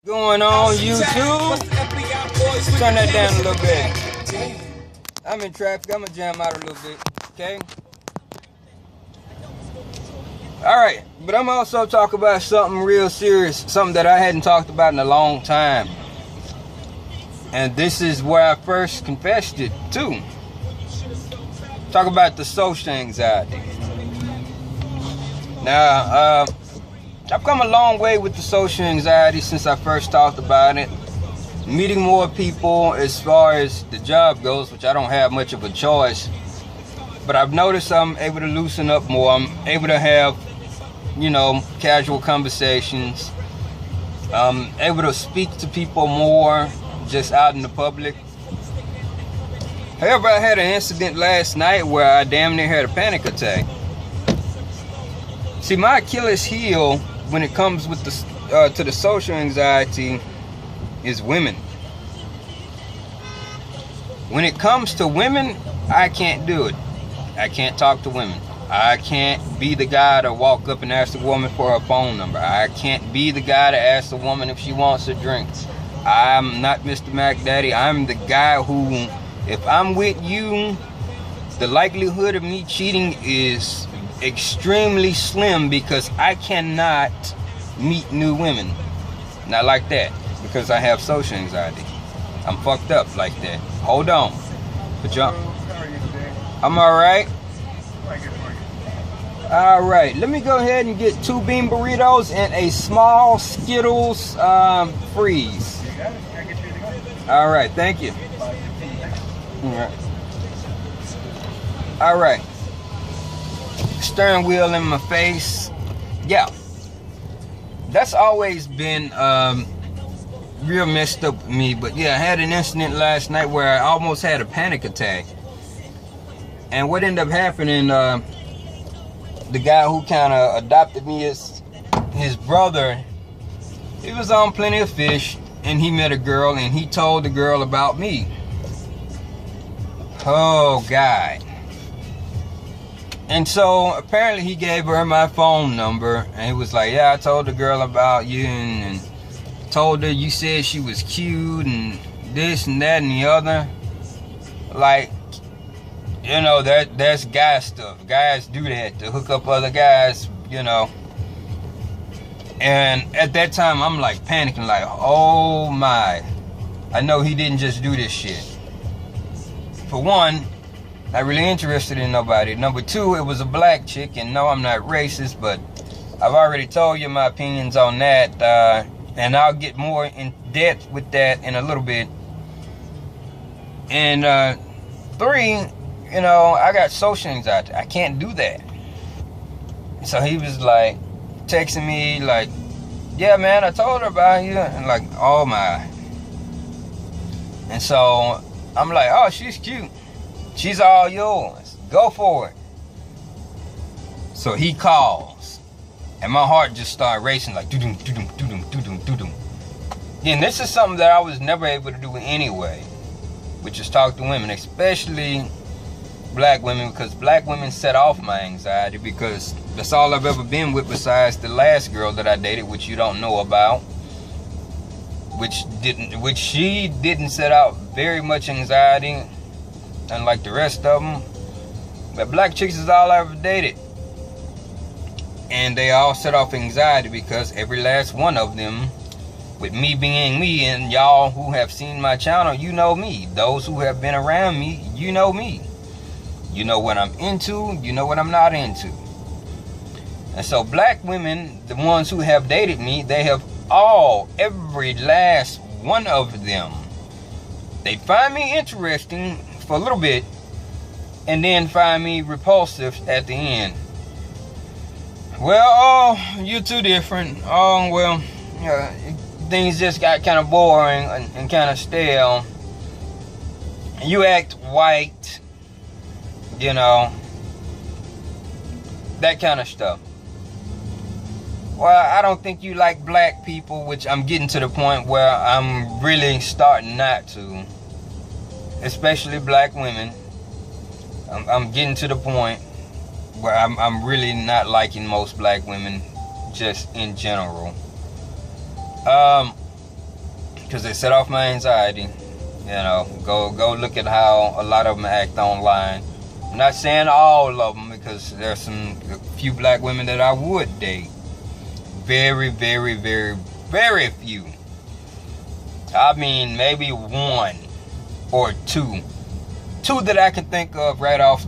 Going on YouTube? Turn that down a little bit. I'm in traffic. I'm gonna jam out a little bit. Okay. All right, but I'm also talking about something real serious, something that I hadn't talked about in a long time, and this is where I first confessed it too. Talk about the social anxiety. Now, I've come a long way with the social anxiety since I first talked about it. Meeting more people as far as the job goes, which I don't have much of a choice. But I've noticed I'm able to loosen up more. I'm able to have, casual conversations. I'm able to speak to people more just out in the public. However, I had an incident last night where I damn near had a panic attack. See, my Achilles heel when it comes with to the social anxiety is women. When it comes to women, I can't do it. I can't talk to women. I can't be the guy to walk up and ask the woman for her phone number. I can't be the guy to ask the woman if she wants a drink. I'm not Mr. Mac Daddy. I'm the guy who, if I'm with you, the likelihood of me cheating is extremely slim because I cannot meet new women. Not like that, because I have social anxiety. I'm fucked up like that. Hold on. I'm alright. Alright, let me go ahead and get 2 bean burritos and a small Skittles freeze. Alright, thank you. Alright. Steering wheel in my face. Yeah. That's always been real messed up with me. But yeah, I had an incident last night where I almost had a panic attack. And what ended up happening, the guy who kind of adopted me as his brother, he was on Plenty of Fish, and he met a girl, and he told the girl about me. Oh, God. And so, apparently he gave her my phone number, and he was like, yeah, I told the girl about you, and told her you said she was cute, and this and that and the other. Like, that's guy stuff. Guys do that to hook up other guys, And at that time, I'm like panicking, like, oh my. I know he didn't just do this shit. For one, not really interested in nobody. Number two, it was a black chick, and no, I'm not racist, but I've already told you my opinions on that, and I'll get more in depth with that in a little bit. And three, I got social anxiety. I can't do that. So he was like texting me like, yeah, man, I told her about you, and like, oh my. And so I'm like, oh, she's cute. She's all yours. Go for it. So he calls, and my heart just started racing like doo-dum, doo-dum, doo-dum, doo-dum, doo-dum. And this is something that I was never able to do anyway, which is talk to women, especially black women, because black women set off my anxiety, because that's all I've ever been with besides the last girl that I dated, which you don't know about, which she didn't set out very much anxiety, unlike the rest of them. But black chicks is all I ever dated, and they all set off anxiety because every last one of them, with me being me, and y'all who have seen my channel, you know me. Those who have been around me, you know me. You know what I'm into, you know what I'm not into. And so black women, the ones who have dated me, they have every last one of them, they find me interesting for a little bit, and then find me repulsive at the end. Well, oh, you're too different. Oh, well, things just got kind of boring and kind of stale. You act white, that kind of stuff. Well, I don't think you like black people, which I'm getting to the point where I'm really starting not to. Especially black women. I'm getting to the point where I'm really not liking most black women, just in general. because they set off my anxiety. You know, go look at how a lot of them act online. I'm not saying all of them, because there's a few black women that I would date. Very, very, very, very few. I mean, maybe one or two. Two that I can think of right off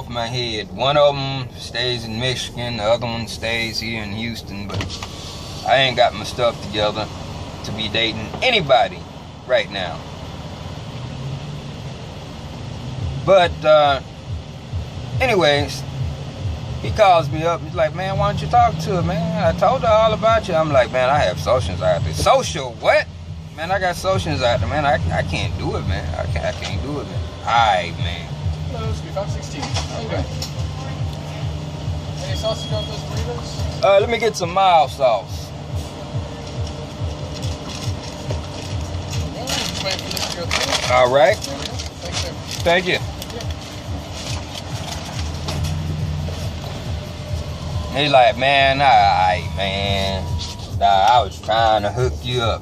my head. One of them stays in Michigan, the other one stays here in Houston, but I ain't got my stuff together to be dating anybody right now. But anyways, he calls me up. He's like, man, why don't you talk to her, man? I told her all about you. I'm like, man, I have social anxiety. Social what? Man, I got social anxiety, man. I can't do it, man. I can't do it, man. Alright, man. Hello, it's 516. Okay. Any sauce you got those burritos? Let me get some mild sauce. Just wait for this to go through. Alright. There we go. Thanks, sir. Thank you. He's like, man, alright, man. I was trying to hook you up.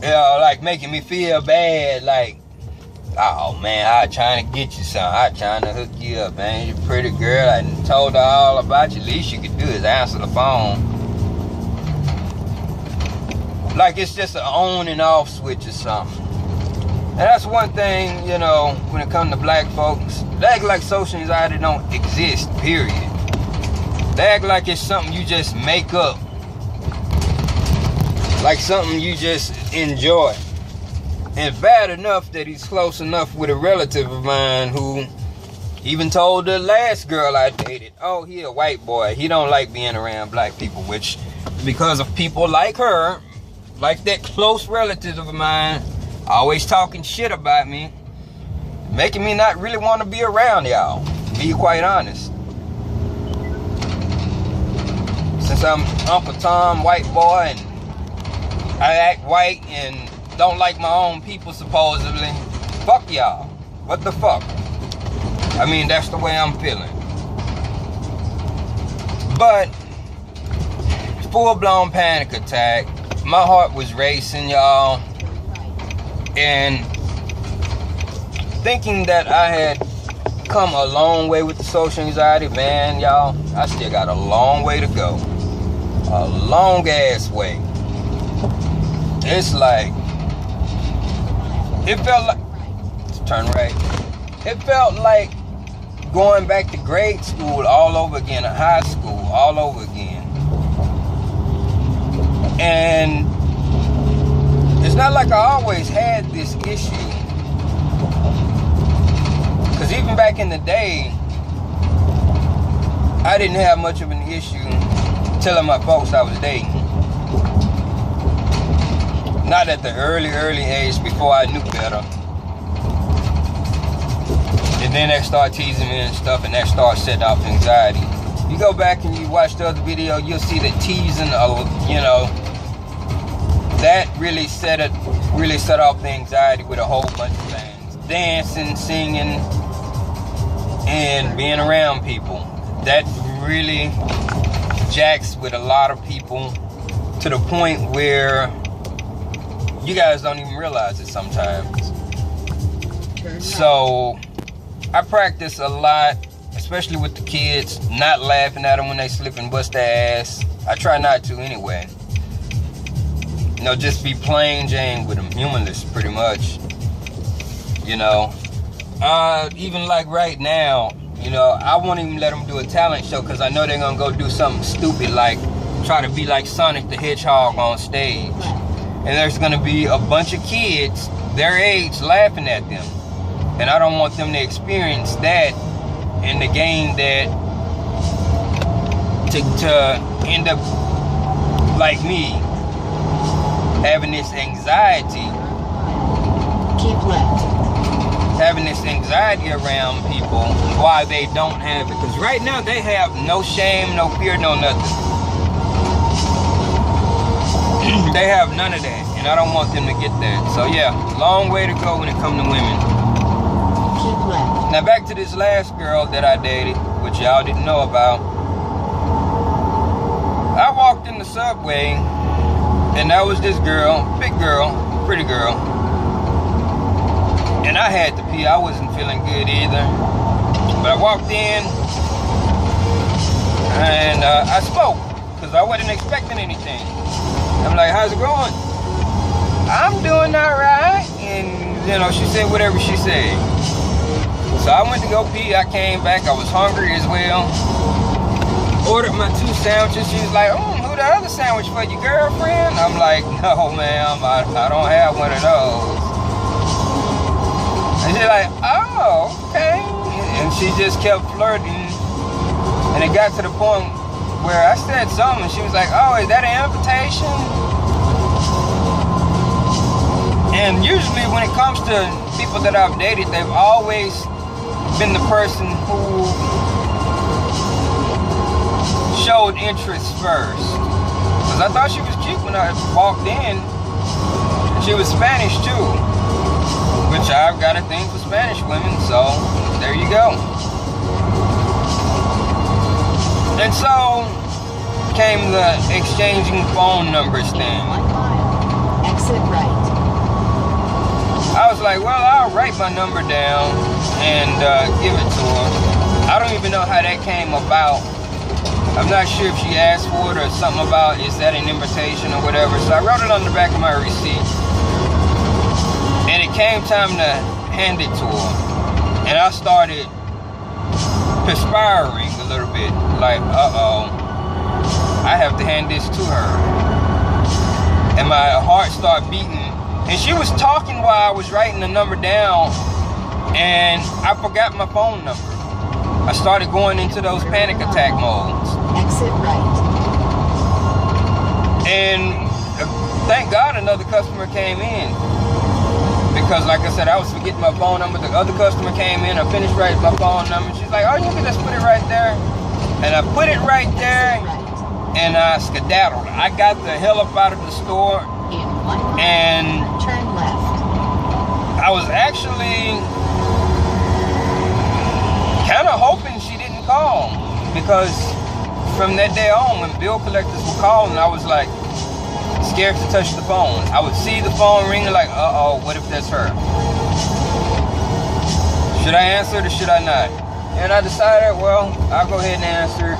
You know, like making me feel bad, like, oh man, I was trying to get you something. I was trying to hook you up, man. You're a pretty girl. I told her all about you. Least you could do is answer the phone. Like it's just an on and off switch or something. And that's one thing, you know, when it comes to black folks, they act like social anxiety don't exist, period. They act like it's something you just make up. Like something you just enjoy. And bad enough that he's close enough with a relative of mine who even told the last girl I dated, oh, he a white boy. He don't like being around black people, which because of people like her, like that close relative of mine, always talking shit about me, making me not really want to be around y'all, to be quite honest. Since I'm Uncle Tom, white boy, and I act white and don't like my own people supposedly, fuck y'all. What the fuck? I mean, that's the way I'm feeling. But full-blown panic attack. My heart was racing, y'all. And thinking that I had come a long way with the social anxiety, man, y'all, I still got a long way to go. A long ass way. It's like, it felt like, let's turn right. It felt like going back to grade school all over again, or high school all over again. And it's not like I always had this issue. Because even back in the day, I didn't have much of an issue telling my folks I was dating. Not at the early age before I knew better. And then they start teasing me and stuff, and that started setting off anxiety. You go back and you watch the other video, you'll see the teasing, you know, that really set off the anxiety with a whole bunch of things. Dancing, singing, and being around people. That really jacks with a lot of people to the point where you guys don't even realize it sometimes. So I practice a lot, especially with the kids, not laughing at them when they slip and bust their ass. I try not to anyway. You know, just be plain Jane with them, humorless pretty much. You know, even like right now, you know, I won't even let them do a talent show because I know they're gonna go do something stupid like try to be like Sonic the Hedgehog on stage. And there's gonna be a bunch of kids their age laughing at them. And I don't want them to experience that in the game that to end up like me, having this anxiety. Keep left. Having this anxiety around people while they don't have it. Because right now they have no shame, no fear, no nothing. They have none of that. And I don't want them to get that. So yeah, long way to go when it comes to women. Keep left. Now back to this last girl that I dated, which y'all didn't know about. I walked in the subway and And that was this girl, big girl, pretty girl. And I had to pee. I wasn't feeling good either. But I walked in and I spoke because I wasn't expecting anything. I'm like, how's it going? I'm doing all right. And, you know, she said whatever she said. So I went to go pee. I came back. I was hungry as well. Ordered my 2 sandwiches. She was like, who the other sandwich for, your girlfriend? I'm like, no, ma'am. I don't have one of those. And she's like, oh, okay. And she just kept flirting. And it got to the point where I said something. And she was like, oh, is that an invitation? And usually when it comes to people that I've dated, they've always been the person who showed interest first. Because I thought she was cute when I walked in. She was Spanish too. Which I've got a thing for Spanish women, so there you go. And so came the exchanging phone numbers thing. Exit right. I was like, well, I'll write my number down and give it to her. I don't even know how that came about. I'm not sure if she asked for it or something about, is that an invitation or whatever. So I wrote it on the back of my receipt. And it came time to hand it to her. And I started perspiring a little bit. Like, uh-oh, I have to hand this to her. And my heart started beating. And she was talking while I was writing the number down, and I forgot my phone number. I started going into those panic attack modes. Exit right. And thank God another customer came in. Because like I said, I was forgetting my phone number. The other customer came in, I finished writing my phone number. She's like, oh, you can just put it right there. And I put it right there, and I skedaddled. I got the hell up out of the store. And turn left. I was actually kind of hoping she didn't call, because from that day on, when bill collectors were calling, I was like scared to touch the phone. I would see the phone ringing like, uh-oh, what if that's her? Should I answer it or should I not? And I decided, well, I'll go ahead and answer.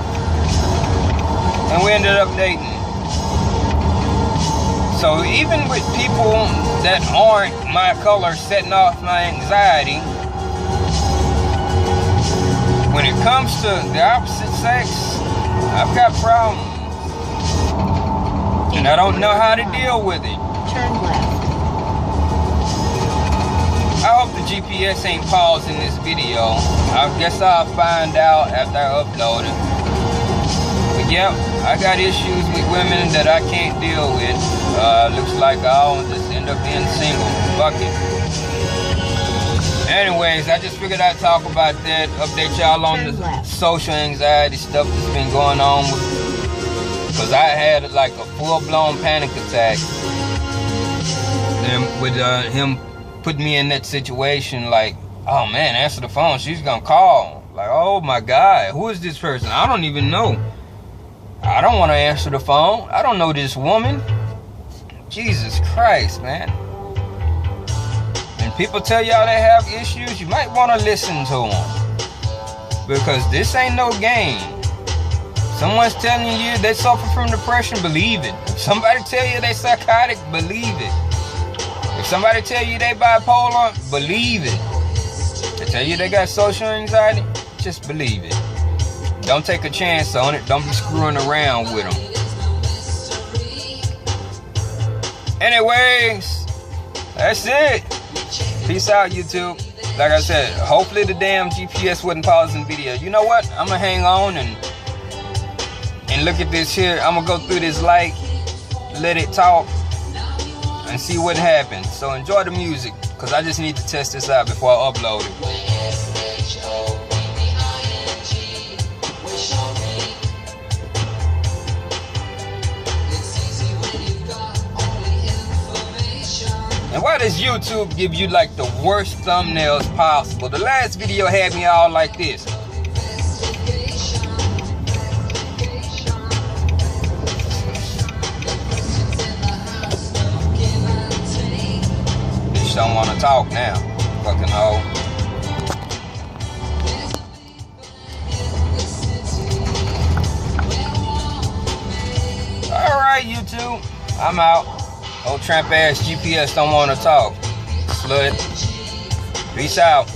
And we ended up dating. So even with people that aren't my color setting off my anxiety, when it comes to the opposite sex, I've got problems. And I don't know how to deal with it. Turn left. I hope the GPS ain't pausing this video. I guess I'll find out after I upload it. But yep, I got issues with women that I can't deal with. Looks like I'll just end up being single. Fuck it. Anyways, I just figured I'd talk about that. Update y'all on the social anxiety stuff that's been going on. Because I had like a full-blown panic attack. And with him putting me in that situation, like, oh man, answer the phone. She's gonna call. Like, oh my God, who is this person? I don't even know. I don't want to answer the phone. I don't know this woman. Jesus Christ, man. And people tell y'all they have issues, you might want to listen to them. Because this ain't no game. Someone's telling you they suffer from depression, believe it. If somebody tell you they psychotic, believe it. If somebody tell you they bipolar, believe it. They tell you they got social anxiety, just believe it. Don't take a chance on it. Don't be screwing around with them. Anyways, that's it. Peace out, YouTube. Like I said, hopefully the damn GPS wasn't pausing the video. You know what? I'm gonna hang on and look at this here. I'm gonna go through this light, let it talk, and see what happens. So enjoy the music, because I just need to test this out before I upload it. And why does YouTube give you like the worst thumbnails possible? The last video had me all like this. don't want to talk now. Fucking hoe. Alright, YouTube. I'm out. Old tramp ass GPS don't want to talk. Slut. Peace out.